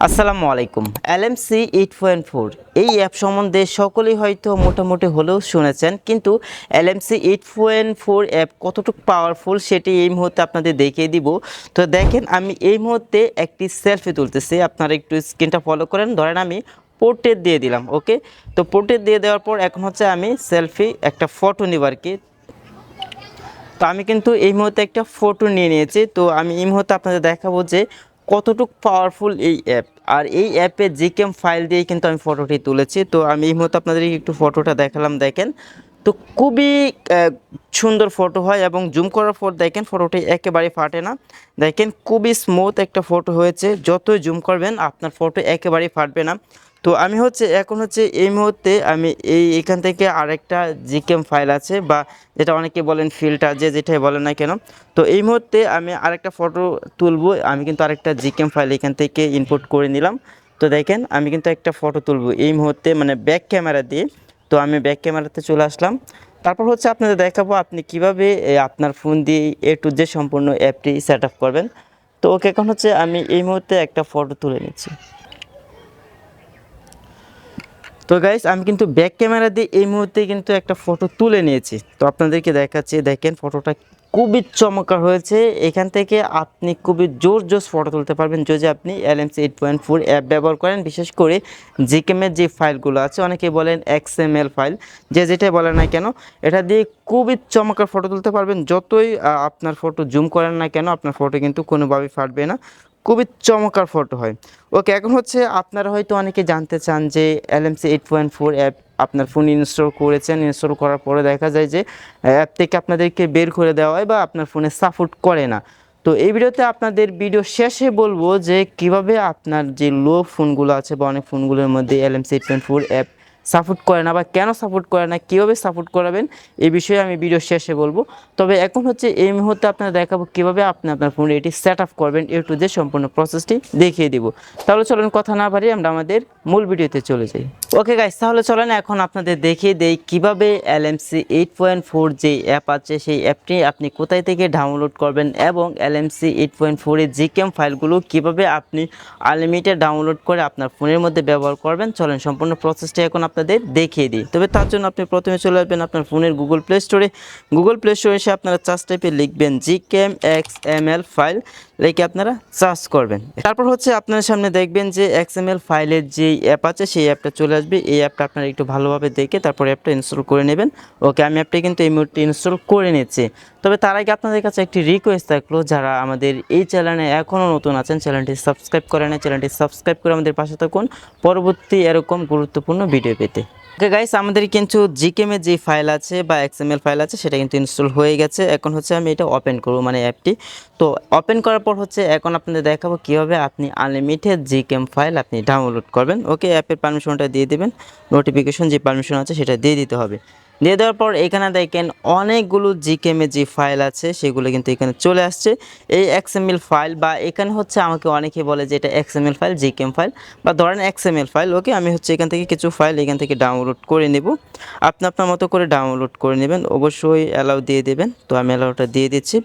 আসসালামু আলাইকুম। LMC 8.4 এই অ্যাপ সম্বন্ধে সকলেই হয়তো মোটামুটি হলেও শুনেছেন, কিন্তু LMC 8.4 অ্যাপ কতটুকু পাওয়ারফুল সেটি এই মুহূর্তে আপনাদের দেখিয়ে দিব। তো দেখেন, আমি এই মুহূর্তে একটি সেলফি তুলতেছি, আপনারা একটু স্ক্রিনটা ফলো করেন। ধরেন আমি পোর্ট্রেট দিয়ে দিলাম, ওকে। তো পোর্ট্রেট দিয়ে দেওয়ার পর এখন হচ্ছে আমি সেলফি একটা ফটো নিব আর কি। তো আমি কিন্তু এই মুহূর্তে একটা ফটো নিয়ে নিয়েছি। তো আমি এই মুহূর্তে আপনাদের দেখাবো যে কতটুকু পাওয়ারফুল এই অ্যাপ। আর এই অ্যাপে জিকেম ফাইল দিয়ে কিন্তু আমি ফটোটি তুলেছি। তো আমি এই মুহূর্তে আপনাদের একটু ফটোটা দেখালাম, দেখেন। তো খুবই সুন্দর ফটো হয় এবং জুম করার পর দেখেন ফটোটি একেবারে ফাটে না। দেখেন খুবই স্মুথ একটা ফটো হয়েছে, যতই জুম করবেন আপনার ফটো একেবারেই ফাটবে না। তো আমি এখন এই মুহূর্তে আমি এখান থেকে আরেকটা জিকেম ফাইল আছে, বা যেটা অনেকে বলেন ফিল্টার, যেটাই বলেন না কেন। তো এই মুহূর্তে আমি আরেকটা ফটো তুলবো। আমি কিন্তু আরেকটা জিকেম ফাইল এখান থেকে ইনপুট করে নিলাম। তো দেখেন আমি কিন্তু একটা ফটো তুলবো এই মুহূর্তে, মানে ব্যাক ক্যামেরা দিয়ে। তো আমি ব্যাক ক্যামেরাতে চলে আসলাম। তারপর আপনাদের দেখাবো আপনি কিভাবে আপনার ফোন দিয়ে A to Z সম্পূর্ণ অ্যাপটি সেট আপ করবেন। তো ওকে, এখন আমি এই মুহূর্তে একটা ফটো তুলে নিচ্ছি। তো গাইস, আমি কিন্তু ব্যাক ক্যামেরা দিয়ে এই মুহূর্তে কিন্তু একটা ফটো তুলে নিয়েছি। তো আপনাদেরকে দেখাচ্ছি, দেখেন ফটোটা খুবই চমৎকার হয়েছে। এখান থেকে আপনি খুবই জোর ফটো তুলতে পারবেন যদি আপনি LMC 8.4 অ্যাপ ব্যবহার করেন। বিশেষ করে জিকেমের যে ফাইলগুলো আছে, অনেকে বলেন XML ফাইল, যেটাই বলেন না কেন, এটা দিয়ে খুবই চমৎকার ফটো তুলতে পারবেন। যতই আপনার ফটো জুম করেন না কেন, আপনার ফটো কিন্তু কোনোভাবেই ফাটবে না, খুবই চমৎকার ফটো হয়। ওকে, এখন আপনারা হয়তো অনেকে জানতে চান যে LMC 8.4 অ্যাপ আপনার ফোনে ইনস্টল করেছেন, ইনস্টল করার পরে দেখা যায় যে অ্যাপ থেকে আপনাদেরকে বের করে দেওয়া হয় বা আপনার ফোনে সাপোর্ট করে না। তো এই ভিডিওতে আপনাদের ভিডিও শেষে বলবো যে কিভাবে আপনার যে লো ফোনগুলো আছে বা অনেক ফোনগুলোর মধ্যে LMC 8.4 অ্যাপ সাপোর্ট করে না, বা কেন সাপোর্ট করে না, কীভাবে সাপোর্ট করাবেন, এই বিষয়ে আমি ভিডিও শেষে বলবো। তবে এখন এই মুহূর্তে আপনারা দেখাবো কীভাবে আপনি আপনার ফোনে এটি সেট আপ করবেন, A to Z সম্পূর্ণ প্রসেসটি দেখিয়ে দিব। তাহলে চলেন কথা না বাড়িয়ে আমরা আমাদের মূল ভিডিওতে চলে যাই। ওকে গাইস, তাহলে চলেন এখন আপনাদের দেখিয়ে দেই কিভাবে LMC 8.4 যে অ্যাপ আছে সেই অ্যাপটি আপনি কোথায় থেকে ডাউনলোড করবেন, এবং LMC 8.4 এর জিকেম ফাইলগুলো কিভাবে আপনি আনলিমিটেড ডাউনলোড করে আপনার ফোনের মধ্যে ব্যবহার করবেন। চলেন সম্পূর্ণ প্রসেসটি এখন আপনাদের দেখিয়ে দিই। তবে তার জন্য আপনি প্রথমে চলে আসবেন আপনার ফোনের গুগল প্লে স্টোরে। এসে আপনারা সার্চ টাইপে লিখবেন জিকেম XML ফাইল, লিখে আপনারা সার্চ করবেন। তারপর আপনার সামনে দেখবেন যে XML ফাইলের যে অ্যাপ আছে সেই অ্যাপটা চলে আসবে। এই অ্যাপটা আপনারা একটু ভালোভাবে দেখে তারপর অ্যাপটা ইনস্টল করে নেবেন। ওকে, আমি অ্যাপটা কিন্তু এই মুহূর্তে ইনস্টল করে নিচ্ছি। তবে তার আগে আপনাদের কাছে একটি রিকোয়েস্ট থাকলো, যারা আমাদের এই চ্যানেলে এখনও নতুন আছেন, চ্যানেলটি সাবস্ক্রাইব করে নেন, চ্যানেলটি সাবস্ক্রাইব করে আমাদের পাশে থাকুন পরবর্তী এরকম গুরুত্বপূর্ণ ভিডিও পেতে। ওকে গাইস, আমাদের কিন্তু জিকেমের যে ফাইল আছে বা XML ফাইল আছে সেটা কিন্তু ইনস্টল হয়ে গেছে। এখন আমি এটা ওপেন করব, মানে অ্যাপটি। তো ওপেন করার পর এখন আপনাদের দেখাবো কীভাবে আপনি আনলিমিটেড জিকেম ফাইল আপনি ডাউনলোড করবেন। ওকে, অ্যাপের পারমিশনটা দিয়ে দেবেন, নোটিফিকেশন যে পারমিশন আছে সেটা দিয়ে দিতে হবে। দিয়ে দেওয়ার পর এখানে দেখেন অনেকগুলো জিকেমের যে ফাইল আছে সেগুলো কিন্তু এখানে চলে আসছে। এই XML ফাইল, বা এখানে আমাকে অনেকে বলে যে এটা XML ফাইল, জিকেম ফাইল, বা ধরেন XML ফাইল। ওকে, আমি এখান থেকে কিছু ফাইল এখান থেকে ডাউনলোড করে নেব। আপনি আপনার মতো করে ডাউনলোড করে নেবেন, অবশ্যই অ্যালাউ দিয়ে দেবেন। তো আমি অ্যালাউটা দিয়ে দিচ্ছি।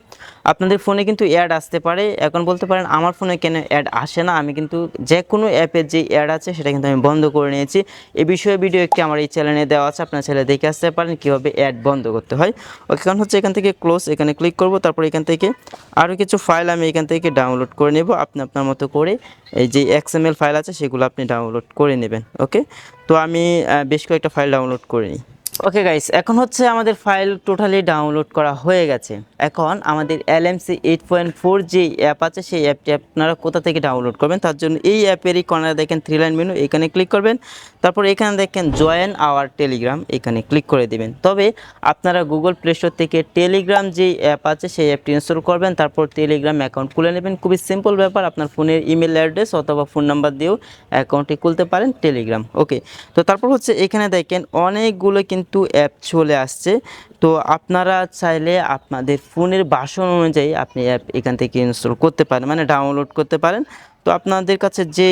আপনাদের ফোনে কিন্তু অ্যাড আসতে পারে। এখন বলতে পারেন আমার ফোনে কেন অ্যাড আসে না, আমি কিন্তু যে কোনো অ্যাপের যে অ্যাড আছে সেটা কিন্তু আমি বন্ধ করে নিয়েছি। এই বিষয়ে ভিডিও একটি আমার এই চ্যানেলে দেওয়া আছে, আপনার চ্যানেলে দেখে আসতে পারেন কীভাবে অ্যাড বন্ধ করতে হয়। ওকে, কারণ এখান থেকে ক্লোজ, এখানে ক্লিক করব। তারপর এখান থেকে আরও কিছু ফাইল আমি এখান থেকে ডাউনলোড করে নেব। আপনি আপনার মতো করে এই যে XML ফাইল আছে সেগুলো আপনি ডাউনলোড করে নেবেন। ওকে, তো আমি বেশ কয়েকটা ফাইল ডাউনলোড করে নিই। ওকে গাইস, এখন আমাদের ফাইল টোটালি ডাউনলোড করা হয়ে গেছে। এখন আমাদের LMC 8.4 যে অ্যাপ আছে সেই অ্যাপটি আপনারা কোথা থেকে ডাউনলোড করবেন, তার জন্য এই অ্যাপেরই কর্নারে দেখেন 3 লাইন মেনু, এখানে ক্লিক করবেন। তারপর এখানে দেখেন জয়েন আওয়ার টেলিগ্রাম, এখানে ক্লিক করে দিবেন। তবে আপনারা গুগল প্লে স্টোর থেকে টেলিগ্রাম যে অ্যাপ আছে সেই অ্যাপটি ইনস্টল করবেন, তারপর টেলিগ্রাম অ্যাকাউন্ট খুলে নেবেন। খুবই সিম্পল ব্যাপার, আপনার ফোনের ইমেল অ্যাড্রেস অথবা ফোন নাম্বার দিয়েও অ্যাকাউন্টটি খুলতে পারেন টেলিগ্রাম। ওকে, তো তারপর এখানে দেখেন অনেকগুলো কিন্তু অ্যাপ চলে আসছে। তো আপনারা চাইলে আপনাদের ফোনের ভার্সন অনুযায়ী আপনি অ্যাপ এখান থেকে ইনস্টল করতে পারেন, মানে ডাউনলোড করতে পারেন। তো আপনাদের কাছে যে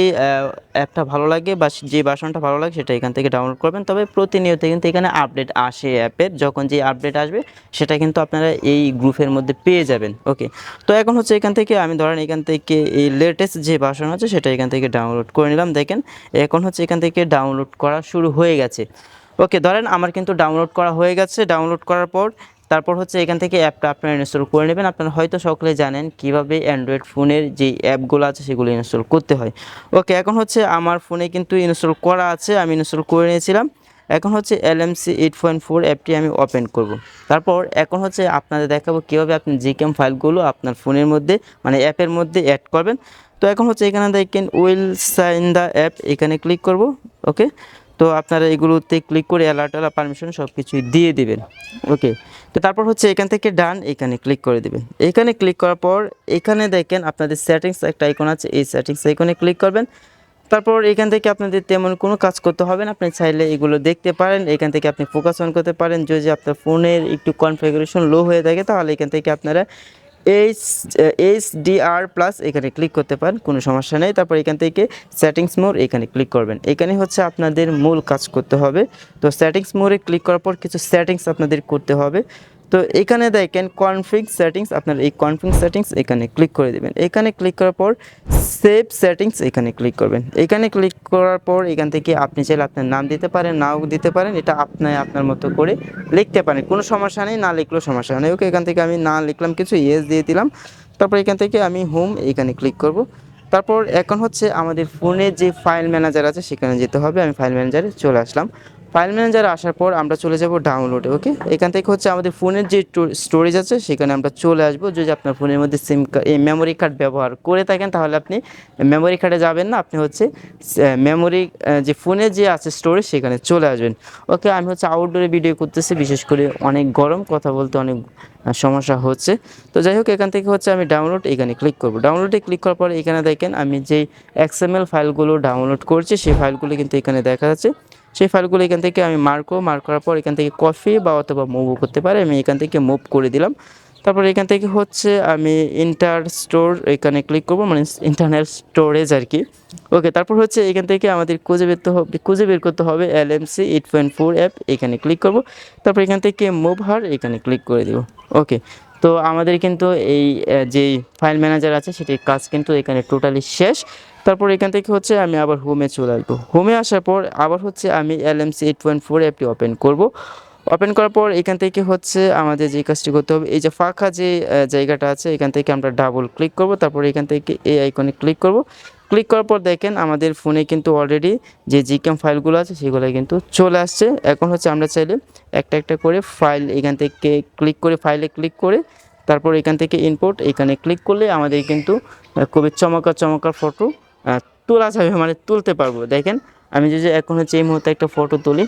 অ্যাপটা ভালো লাগে বা যে ভার্সনটা ভালো লাগে সেটা এখান থেকে ডাউনলোড করবেন। তবে প্রতিনিয়ত কিন্তু এখানে আপডেট আসে অ্যাপের, যখন যে আপডেট আসবে সেটা কিন্তু আপনারা এই গ্রুপের মধ্যে পেয়ে যাবেন। ওকে, তো এখন হচ্ছে এখান থেকে আমি ধরেন এখান থেকে এই লেটেস্ট যে ভার্সন আছে সেটা এখান থেকে ডাউনলোড করে নিলাম। দেখেন এখন হচ্ছে এখান থেকে ডাউনলোড করা শুরু হয়ে গেছে। ওকে, ধরেন আমার কিন্তু ডাউনলোড করা হয়ে গেছে। ডাউনলোড করার পর তারপর হচ্ছে এখান থেকে অ্যাপটা আপনারা ইনস্টল করে নেবেন। আপনারা হয়তো সকলে জানেন কিভাবে অ্যান্ড্রয়েড ফোনের যে অ্যাপগুলো আছে সেগুলো ইনস্টল করতে হয়। ওকে, এখন হচ্ছে আমার ফোনে কিন্তু ইনস্টল করা আছে, আমি ইনস্টল করে নিয়েছিলাম। এখন হচ্ছে LMC 8.4 অ্যাপটি আমি ওপেন করব। তারপর এখন হচ্ছে আপনাদের দেখাবো কীভাবে আপনি জিকেম ফাইলগুলো আপনার ফোনের মধ্যে মানে অ্যাপের মধ্যে অ্যাড করবেন। তো এখন হচ্ছে এখানে দেখেন উইল সাইন দ্য অ্যাপ, এখানে ক্লিক করব। ওকে, তো আপনারা এগুলোতে ক্লিক করে অ্যালার্ট পারমিশন সব কিছুই দিয়ে দিবেন। ওকে, তো তারপর হচ্ছে এখান থেকে ডান, এখানে ক্লিক করে দেবেন। এখানে ক্লিক করার পর এখানে দেখেন আপনাদের সেটিংস একটা আইকন আছে, এই সেটিংস আইকনে ক্লিক করবেন। তারপর এখান থেকে আপনাদের তেমন কোনো কাজ করতে হবে না, আপনি চাইলে এগুলো দেখতে পারেন। এখান থেকে আপনি ফোকাস অন করতে পারেন। যদি আপনার ফোনের একটু কনফিগারেশন লো হয়ে থাকে তাহলে এখান থেকে আপনারা HDR+ এখানে ক্লিক করতে পারেন, কোনো সমস্যা নেই। তারপর এখান থেকে সেটিংস মোড এখানে ক্লিক করবেন। এখানে হচ্ছে আপনাদের মূল কাজ করতে হবে। তো সেটিংস মোডে ক্লিক করার পর কিছু সেটিংস আপনাদের করতে হবে। তো এখানে দেখেন কনফিগ সেটিংস, আপনার এই কনফিগ সেটিংস এখানে ক্লিক করে দেবেন। এখানে ক্লিক করার পর সেভ সেটিংস এখানে ক্লিক করবেন। এখানে ক্লিক করার পর এখান থেকে আপনি চাইলে আপনার নাম দিতে পারেন, নাও দিতে পারেন, এটা আপনার মতো করে লিখতে পারেন, কোনো সমস্যা নেই, না লিখলেও সমস্যা নেই। ওকে, এখান থেকে আমি না লিখলাম কিছু, ইয়েস দিয়ে দিলাম। তারপর এখান থেকে আমি হোম এখানে ক্লিক করব। তারপর এখন হচ্ছে আমাদের ফোনে যে ফাইল ম্যানেজার আছে সেখানে যেতে হবে। আমি ফাইল ম্যানেজারে চলে আসলাম। ফাইল ম্যানেজারে আসার পর আমরা চলে যাব ডাউনলোডে। ওকে, এখান থেকে হচ্ছে আমাদের ফোনের যে স্টোরেজ আছে সেখানে আমরা চলে আসবো। যদি আপনার ফোনের মধ্যে মেমোরি কার্ড ব্যবহার করে থাকেন তাহলে আপনি মেমোরি কার্ডে যাবেন না, আপনি হচ্ছে মেমোরি যে ফোনে যে আছে স্টোরেজ সেখানে চলে আসবেন। ওকে, আমি হচ্ছে আউটডোরে ভিডিও করতেছি, বিশেষ করে অনেক গরম, কথা বলতে অনেক সমস্যা হচ্ছে। তো যাই হোক, এখান থেকে হচ্ছে আমি ডাউনলোড এখানে ক্লিক করব। ডাউনলোডে ক্লিক করার পরে এখানে দেখেন আমি যেই XML ফাইলগুলো ডাউনলোড করছি সেই ফাইলগুলো কিন্তু এখানে দেখা যাচ্ছে। সেই ফাইলগুলো এখান থেকে আমি মার্ক করার পর এখান থেকে কপি বা অথবা মুভও করতে পারে, আমি এখান থেকে মুভ করে দিলাম। তারপর এখান থেকে হচ্ছে আমি ইন্টার স্টোর এখানে ক্লিক করব, মানে ইন্টারনাল স্টোরেজ আর কি। ওকে, তারপর হচ্ছে এখান থেকে আমাদের খুঁজে বের করতে হবে LMC 8.4 অ্যাপ, এখানে ক্লিক করব। তারপর এখান থেকে মুভ হার এখানে ক্লিক করে দেব। ওকে, তো আমাদের কিন্তু এই যেই ফাইল ম্যানেজার আছে সেটির কাজ কিন্তু এখানে টোটালি শেষ। তারপর এখান থেকে হচ্ছে আমি আবার হোমে চলে আসবো। হোমে আসার পর আবার হচ্ছে আমি LMC 8.4 অ্যাপটি ওপেন করব। ওপেন করার পর এখান থেকে হচ্ছে আমাদের যে কাজটি করতে হবে, এই যে ফাঁকা যে জায়গাটা আছে এখান থেকে আমরা ডাবল ক্লিক করব। তারপর এখান থেকে এই আইকনে ক্লিক করব। ক্লিক করার পর দেখেন আমাদের ফোনে কিন্তু অলরেডি যে জিকেম ফাইলগুলো আছে সেগুলো কিন্তু চলে আসছে। এখন হচ্ছে আমরা চাইলে একটা একটা করে ফাইল এখান থেকে ক্লিক করে ফাইলে ক্লিক করে তারপর এখান থেকে ইনপুট এখানে ক্লিক করলে আমাদের কিন্তু খুবই চমৎকার ফটো তোলা যাবে, মানে তুলতে পারবো। দেখেন আমি যদি এখন হচ্ছে এই মুহূর্তে একটা ফটো তুলি,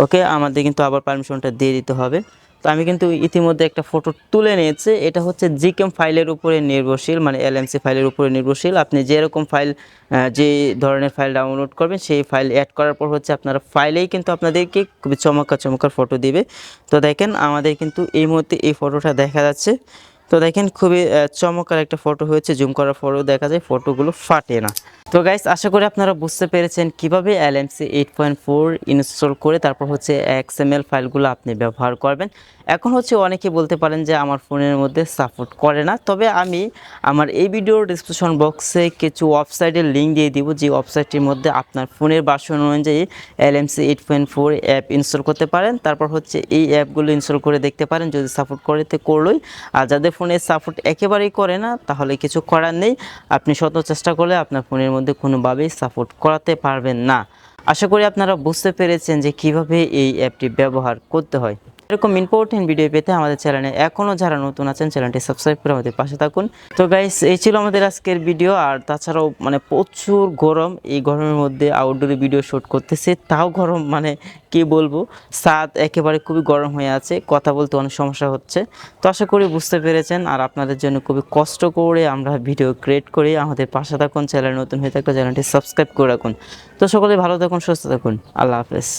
ওকে, আমাদের কিন্তু আবার পারমিশনটা দিয়ে দিতে হবে। তো আমি কিন্তু ইতিমধ্যে একটা ফটো তুলে নিয়েছি। এটা হচ্ছে জিকেম ফাইলের উপরে নির্ভরশীল, মানে LMC ফাইলের উপরে নির্ভরশীল। আপনি যেরকম ফাইল যে ধরনের ফাইল ডাউনলোড করবেন সেই ফাইল অ্যাড করার পর হচ্ছে আপনারা ফাইলেই কিন্তু আপনাদেরকে খুবই চমৎকার ফটো দিবে। তো দেখেন আমাদের কিন্তু এই মুহূর্তে এই ফটোটা দেখা যাচ্ছে। তো দেখেন খুবই চমৎকার একটা ফটো হয়েছে, জুম করার পরেও দেখা যায় ফটোগুলো ফাটে না। তো গাইস, আশা করি আপনারা বুঝতে পেরেছেন কিভাবে LMC 8.4 ইনস্টল করে তারপর হচ্ছে XML ফাইলগুলো আপনি ব্যবহার করবেন। এখন হচ্ছে অনেকে বলতে পারেন যে আমার ফোনের মধ্যে সাপোর্ট করে না, তবে আমি আমার এই ভিডিওর ডিসক্রিপশন বক্সে কিছু ওয়েবসাইটের লিঙ্ক দিয়ে দিব, যে ওয়েবসাইটটির মধ্যে আপনার ফোনের ভার্সন অনুযায়ী LMC 8.4 অ্যাপ ইনস্টল করতে পারেন। তারপর হচ্ছে এই অ্যাপগুলো ইনস্টল করে দেখতে পারেন, যদি সাপোর্ট করে তো করলোই, আর যাদের ফোনে সাপোর্ট একেবারেই করে না তাহলে কিছু করার নেই। আপনি শত চেষ্টা করলে আপনার ফোনের মধ্যে কোনোভাবেই সাপোর্ট করাতে পারবেন না। আশা করি আপনারা বুঝতে পেরেছেন যে কিভাবে এই অ্যাপটি ব্যবহার করতে হয়। এরকম ইম্পর্টেন্ট ভিডিও পেতে আমাদের চ্যানেলে এখনও যারা নতুন আছেন চ্যানেলটি সাবস্ক্রাইব করে আমাদের পাশে থাকুন। তো গাইস, এই ছিল আমাদের আজকের ভিডিও। আর তাছাড়াও মানে প্রচুর গরম, এই গরমের মধ্যে আউটডোরে ভিডিও শ্যুট করতেছে, তাও গরম, মানে কি বলবো, ছাদ একেবারে খুবই গরম হয়ে আছে, কথা বলতে অনেক সমস্যা হচ্ছে। তো আশা করি বুঝতে পেরেছেন। আর আপনাদের জন্য খুবই কষ্ট করে আমরা ভিডিও ক্রিয়েট করি, আমাদের পাশে থাকুন। চ্যানেল নতুন হয়ে থাকলে চ্যানেলটি সাবস্ক্রাইব করে রাখুন। তো সকলে ভালো থাকুন, সুস্থ থাকুন, আল্লাহ হাফেজ।